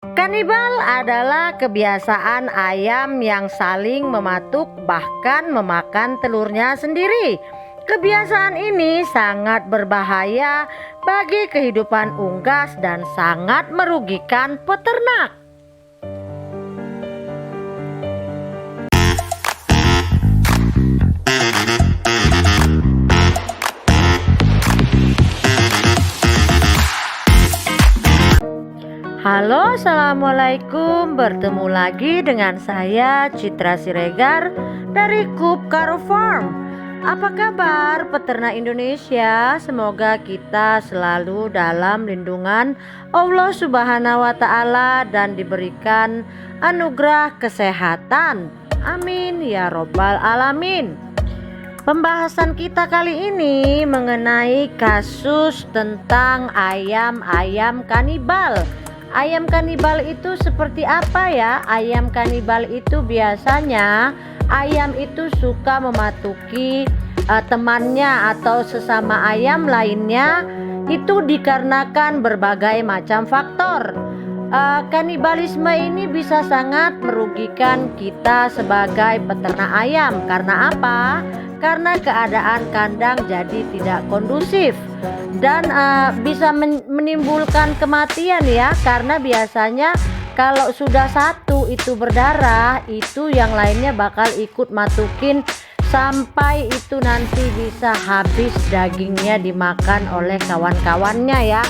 Kanibal adalah kebiasaan ayam yang saling mematuk bahkan memakan telurnya sendiri. Kebiasaan ini sangat berbahaya bagi kehidupan unggas dan sangat merugikan peternak. Halo, assalamualaikum. Bertemu lagi dengan saya Citra Siregar dari Kup Karo Farm. Apa kabar peternak Indonesia? Semoga kita selalu dalam lindungan Allah Subhanahu wa Ta'ala dan diberikan anugerah kesehatan. Amin ya robbal alamin. Pembahasan kita kali ini mengenai kasus tentang ayam-ayam kanibal. Ayam kanibal itu seperti apa ya? Ayam kanibal itu biasanya ayam itu suka mematuki temannya atau sesama ayam lainnya. Itu dikarenakan berbagai macam faktor. Kanibalisme ini bisa sangat merugikan kita sebagai peternak ayam. Karena apa? Karena keadaan kandang jadi tidak kondusif dan bisa menimbulkan kematian ya, karena biasanya kalau sudah satu itu berdarah, itu yang lainnya bakal ikut matukin sampai itu nanti bisa habis dagingnya dimakan oleh kawan-kawannya ya.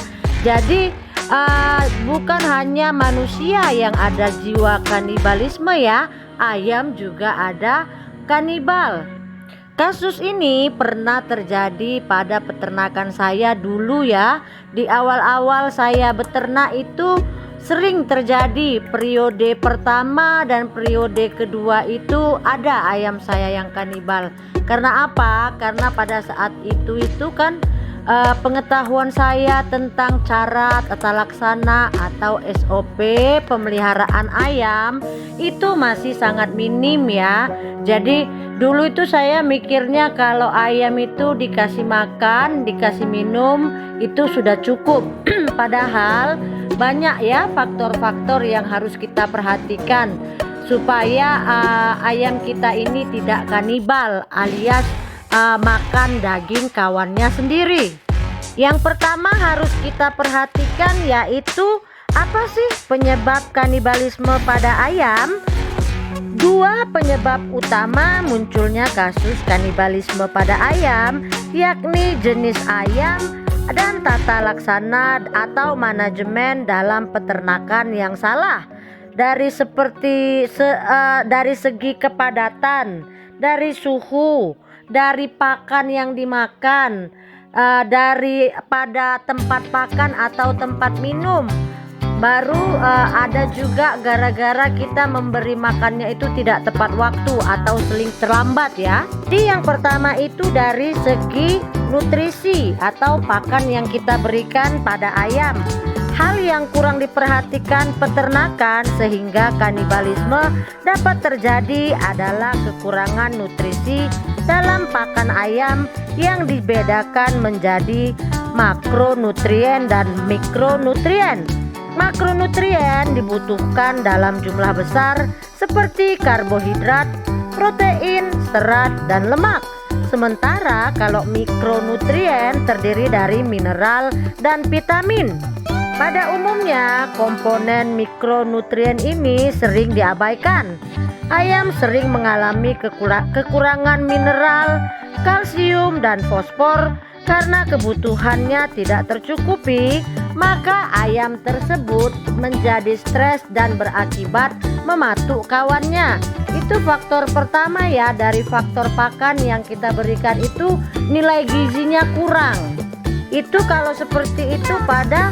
Jadi bukan hanya manusia yang ada jiwa kanibalisme ya, ayam juga ada kanibal. Kasus ini pernah terjadi pada peternakan saya dulu ya. Di awal-awal saya beternak itu sering terjadi. Periode pertama dan periode kedua itu ada ayam saya yang kanibal. Karena apa? Karena pada saat itu kan pengetahuan saya tentang cara tata laksana atau SOP pemeliharaan ayam itu masih sangat minim ya. Jadi dulu itu saya mikirnya kalau ayam itu dikasih makan, dikasih minum itu sudah cukup. Padahal banyak ya faktor-faktor yang harus kita perhatikan supaya ayam kita ini tidak kanibal alias makan daging kawannya sendiri. Yang pertama harus kita perhatikan yaitu apa sih penyebab kanibalisme pada ayam? Dua penyebab utama munculnya kasus kanibalisme pada ayam, yakni jenis ayam dan tata laksana atau manajemen dalam peternakan yang salah. Dari segi kepadatan, dari suhu, dari pakan yang dimakan, daripada tempat pakan atau tempat minum. Baru ada juga gara-gara kita memberi makannya itu tidak tepat waktu atau seling terlambat ya. Jadi yang pertama itu dari segi nutrisi atau pakan yang kita berikan pada ayam. Hal yang kurang diperhatikan peternakan sehingga kanibalisme dapat terjadi adalah kekurangan nutrisi dalam pakan ayam yang dibedakan menjadi makronutrien dan mikronutrien. Makronutrien dibutuhkan dalam jumlah besar seperti karbohidrat, protein, serat, dan lemak. Sementara kalau mikronutrien terdiri dari mineral dan vitamin. Pada umumnya komponen mikronutrien ini sering diabaikan. Ayam sering mengalami kekurangan mineral, kalsium, dan fosfor. Karena kebutuhannya tidak tercukupi, maka ayam tersebut menjadi stres dan berakibat mematuk kawannya. Itu faktor pertama ya, dari faktor pakan yang kita berikan itu nilai gizinya kurang. Itu kalau seperti itu pada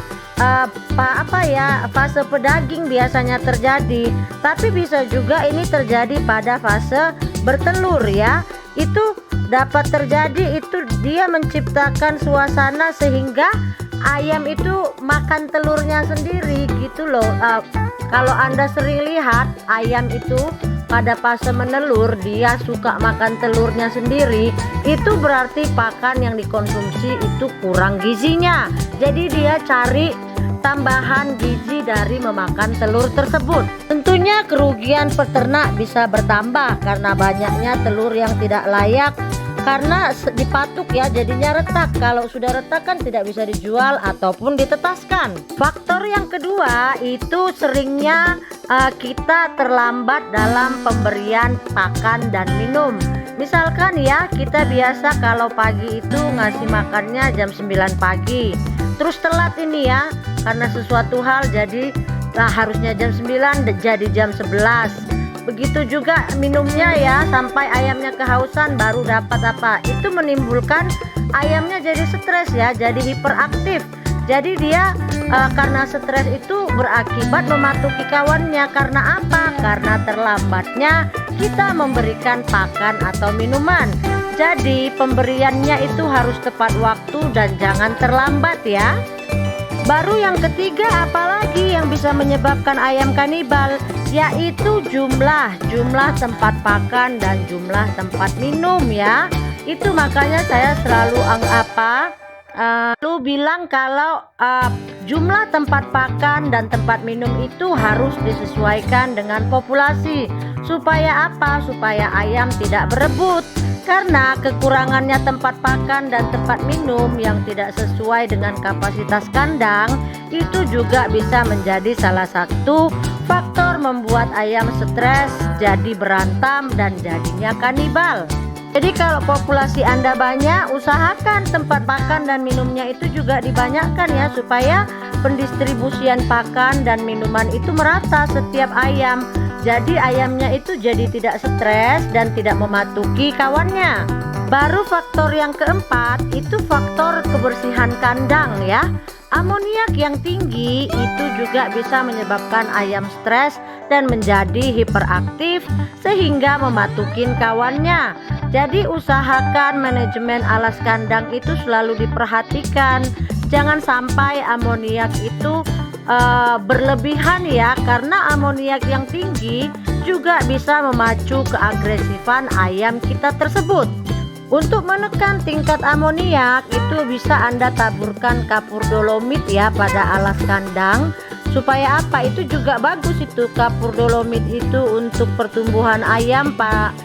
fase pedaging biasanya terjadi, tapi bisa juga ini terjadi pada fase bertelur ya. Itu dapat terjadi, itu dia menciptakan suasana sehingga ayam itu makan telurnya sendiri gitu loh. Kalau Anda sering lihat ayam itu pada fase menelur dia suka makan telurnya sendiri, itu berarti pakan yang dikonsumsi itu kurang gizinya. Jadi dia cari tambahan gizi dari memakan telur tersebut. Tentunya kerugian peternak bisa bertambah karena banyaknya telur yang tidak layak karena dipatuk ya, jadinya retak. Kalau sudah retak kan tidak bisa dijual ataupun ditetaskan. Faktor yang kedua itu seringnya kita terlambat dalam pemberian pakan dan minum. Misalkan ya, kita biasa kalau pagi itu ngasih makannya jam 9 pagi, terus telat ini ya karena sesuatu hal, jadi harusnya jam 9 jadi jam 11. Begitu juga minumnya ya, sampai ayamnya kehausan baru dapat apa. Itu menimbulkan ayamnya jadi stres ya, jadi hiperaktif. Jadi dia karena stres itu berakibat mematuki kawannya. Karena apa? Karena terlambatnya kita memberikan pakan atau minuman. Jadi pemberiannya itu harus tepat waktu dan jangan terlambat ya. Baru yang ketiga, apalagi yang bisa menyebabkan ayam kanibal, yaitu jumlah tempat pakan dan jumlah tempat minum ya. Itu makanya saya selalu bilang kalau jumlah tempat pakan dan tempat minum itu harus disesuaikan dengan populasi. Supaya apa? Supaya ayam tidak berebut. Karena kekurangannya tempat pakan dan tempat minum yang tidak sesuai dengan kapasitas kandang itu juga bisa menjadi salah satu faktor membuat ayam stres, jadi berantam dan jadinya kanibal. Jadi kalau populasi Anda banyak, usahakan tempat pakan dan minumnya itu juga dibanyakkan ya, supaya pendistribusian pakan dan minuman itu merata setiap ayam. Jadi ayamnya itu jadi tidak stres dan tidak mematuki kawannya. Baru faktor yang keempat itu faktor kebersihan kandang ya. Amoniak yang tinggi itu juga bisa menyebabkan ayam stres dan menjadi hiperaktif sehingga mematukin kawannya. Jadi usahakan manajemen alas kandang itu selalu diperhatikan. Jangan sampai amoniak itu berlebihan ya, karena amoniak yang tinggi juga bisa memacu keagresifan ayam kita tersebut. Untuk menekan tingkat amoniak itu bisa Anda taburkan kapur dolomit ya pada alas kandang. Supaya apa? Itu juga bagus itu kapur dolomit itu untuk pertumbuhan ayam Pak,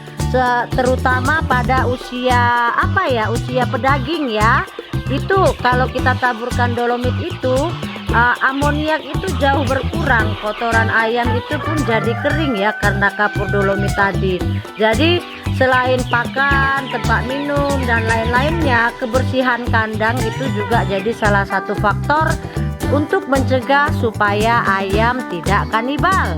terutama pada usia usia pedaging ya. Itu kalau kita taburkan dolomit itu amoniak itu jauh berkurang, kotoran ayam itu pun jadi kering ya karena kapur dolomit tadi. Jadi selain pakan, tempat minum dan lain-lainnya, kebersihan kandang itu juga jadi salah satu faktor untuk mencegah supaya ayam tidak kanibal.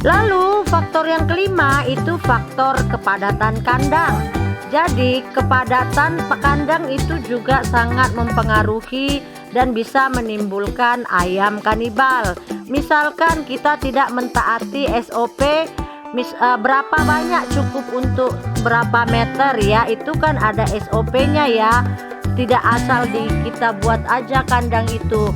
Lalu faktor yang kelima itu faktor kepadatan kandang. Jadi kepadatan kandang itu juga sangat mempengaruhi dan bisa menimbulkan ayam kanibal. Misalkan kita tidak mentaati SOP, berapa banyak cukup untuk berapa meter ya, itu kan ada SOP-nya ya. Tidak asal kita buat aja kandang itu.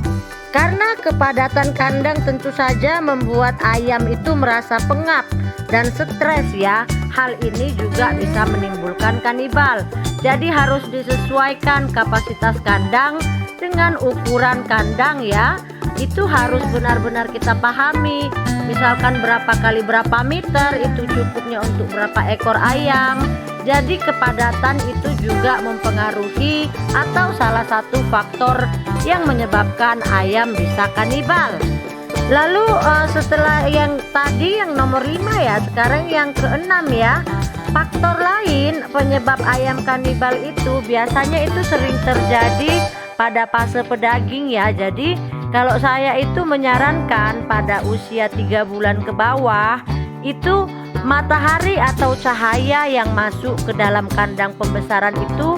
Karena kepadatan kandang tentu saja membuat ayam itu merasa pengap dan stres ya. Hal ini juga bisa menimbulkan kanibal. Jadi harus disesuaikan kapasitas kandang dengan ukuran kandang ya. Itu harus benar-benar kita pahami. Misalkan berapa kali berapa meter itu cukupnya untuk berapa ekor ayam. Jadi kepadatan itu juga mempengaruhi atau salah satu faktor yang menyebabkan ayam bisa kanibal. Lalu setelah yang tadi yang nomor 5 ya, sekarang yang keenam ya. Faktor lain penyebab ayam kanibal itu biasanya itu sering terjadi pada fase pedaging ya. Jadi kalau saya itu menyarankan pada usia 3 bulan ke bawah itu matahari atau cahaya yang masuk ke dalam kandang pembesaran itu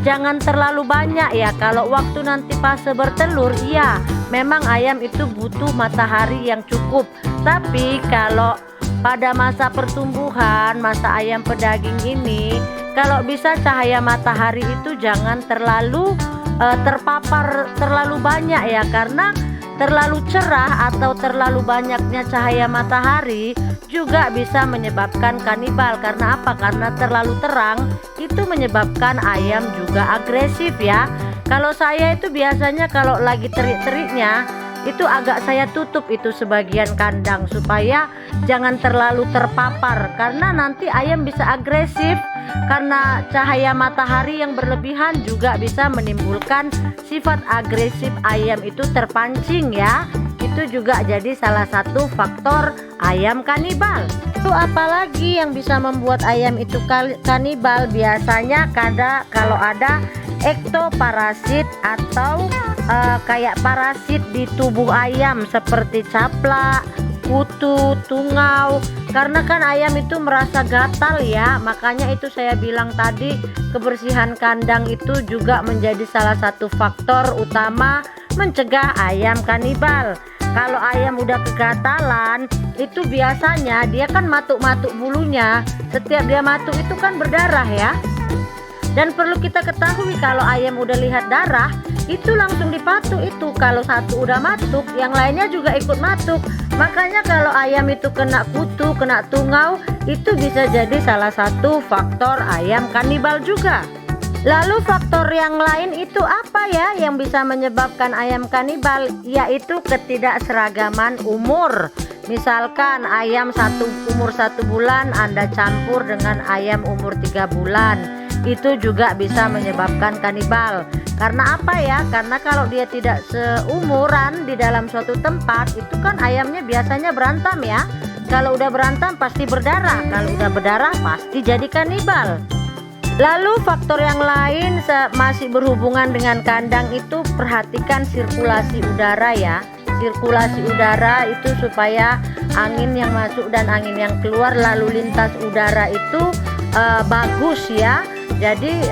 jangan terlalu banyak ya. Kalau waktu nanti fase bertelur, iya memang ayam itu butuh matahari yang cukup. Tapi kalau pada masa pertumbuhan, masa ayam pedaging ini, kalau bisa cahaya matahari itu jangan terlalu terpapar terlalu banyak ya, karena terlalu cerah atau terlalu banyaknya cahaya matahari juga bisa menyebabkan kanibal. Karena apa? Karena terlalu terang itu menyebabkan ayam juga agresif ya. Kalau saya itu biasanya kalau lagi terik-teriknya itu agak saya tutup itu sebagian kandang supaya jangan terlalu terpapar, karena nanti ayam bisa agresif. Karena cahaya matahari yang berlebihan juga bisa menimbulkan sifat agresif ayam itu terpancing ya. Itu juga jadi salah satu faktor ayam kanibal. Itu apalagi yang bisa membuat ayam itu kanibal? Biasanya kalau ada ektoparasit atau kayak parasit di tubuh ayam seperti caplak, kutu, tungau. Karena kan ayam itu merasa gatal ya, makanya itu saya bilang tadi kebersihan kandang itu juga menjadi salah satu faktor utama mencegah ayam kanibal. Kalau ayam udah kegatalan, itu biasanya dia kan matuk-matuk bulunya. Setiap dia matuk itu kan berdarah ya. Dan perlu kita ketahui kalau ayam udah lihat darah, itu langsung dipatuk itu. Kalau satu udah matuk, yang lainnya juga ikut matuk. Makanya kalau ayam itu kena kutu, kena tungau, itu bisa jadi salah satu faktor ayam kanibal juga. Lalu faktor yang lain itu apa ya yang bisa menyebabkan ayam kanibal? Yaitu ketidakseragaman umur. Misalkan ayam umur 1 bulan Anda campur dengan ayam umur 3 bulan, itu juga bisa menyebabkan kanibal. Karena apa ya? Karena kalau dia tidak seumuran di dalam suatu tempat, itu kan ayamnya biasanya berantem ya. Kalau udah berantem pasti berdarah, kalau udah berdarah pasti jadi kanibal. Lalu faktor yang lain masih berhubungan dengan kandang itu, perhatikan sirkulasi udara ya. Sirkulasi udara itu supaya angin yang masuk dan angin yang keluar, lalu lintas udara itu bagus ya. Jadi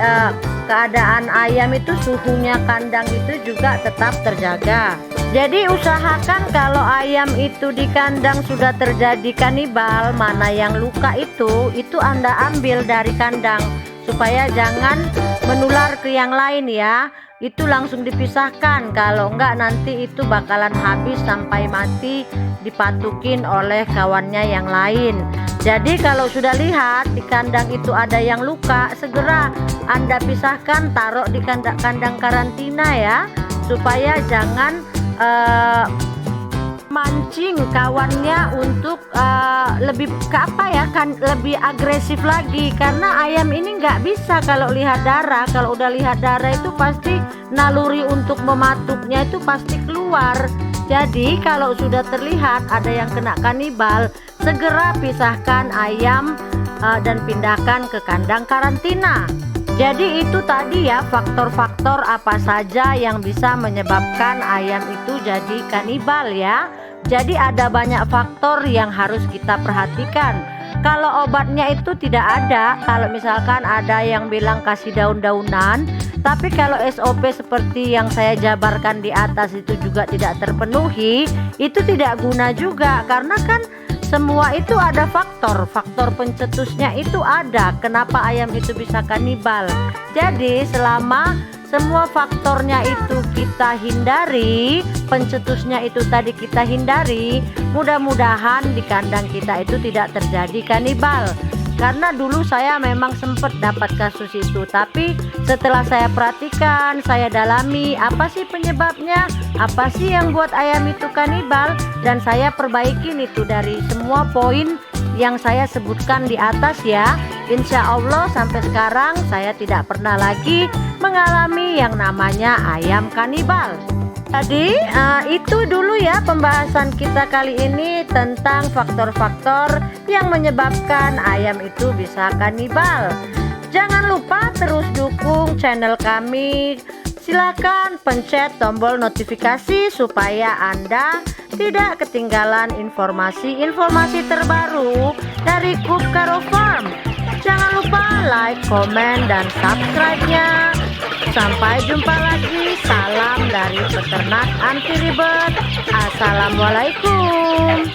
keadaan ayam itu, suhunya kandang itu juga tetap terjaga. Jadi usahakan kalau ayam itu di kandang sudah terjadi kanibal, mana yang luka itu Anda ambil dari kandang supaya jangan menular ke yang lain ya. Itu langsung dipisahkan, kalau enggak nanti itu bakalan habis sampai mati dipatukin oleh kawannya yang lain. Jadi kalau sudah lihat di kandang itu ada yang luka, segera Anda pisahkan, taruh di kandang karantina ya, supaya jangan mancing kawannya untuk lebih lebih agresif lagi. Karena ayam ini nggak bisa kalau lihat darah. Kalau udah lihat darah itu pasti naluri untuk mematuknya itu pasti keluar. Jadi kalau sudah terlihat ada yang kena kanibal, segera pisahkan ayam dan pindahkan ke kandang karantina. Jadi itu tadi ya faktor-faktor apa saja yang bisa menyebabkan ayam itu jadi kanibal ya. Jadi ada banyak faktor yang harus kita perhatikan. Kalau obatnya itu tidak ada. Kalau misalkan ada yang bilang kasih daun-daunan, tapi kalau SOP seperti yang saya jabarkan di atas itu juga tidak terpenuhi, itu tidak guna juga. Karena kan semua itu ada faktor pencetusnya itu ada. Kenapa ayam itu bisa kanibal? Jadi selama semua faktornya itu kita hindari, pencetusnya itu tadi kita hindari, mudah-mudahan di kandang kita itu tidak terjadi kanibal. Karena dulu saya memang sempat dapat kasus itu, tapi setelah saya perhatikan, saya dalami apa sih penyebabnya, apa sih yang buat ayam itu kanibal, dan saya perbaikin itu dari semua poin yang saya sebutkan di atas ya. Insya Allah sampai sekarang saya tidak pernah lagi mengalami yang namanya ayam kanibal. Jadi itu dulu ya pembahasan kita kali ini tentang faktor-faktor yang menyebabkan ayam itu bisa kanibal. Jangan lupa terus dukung channel kami. Silakan pencet tombol notifikasi supaya Anda tidak ketinggalan informasi-informasi terbaru dari Coop Caro Farm. Jangan lupa like, komen, dan subscribe-nya. Sampai jumpa lagi. Salam dari peternak anti ribet. Assalamualaikum.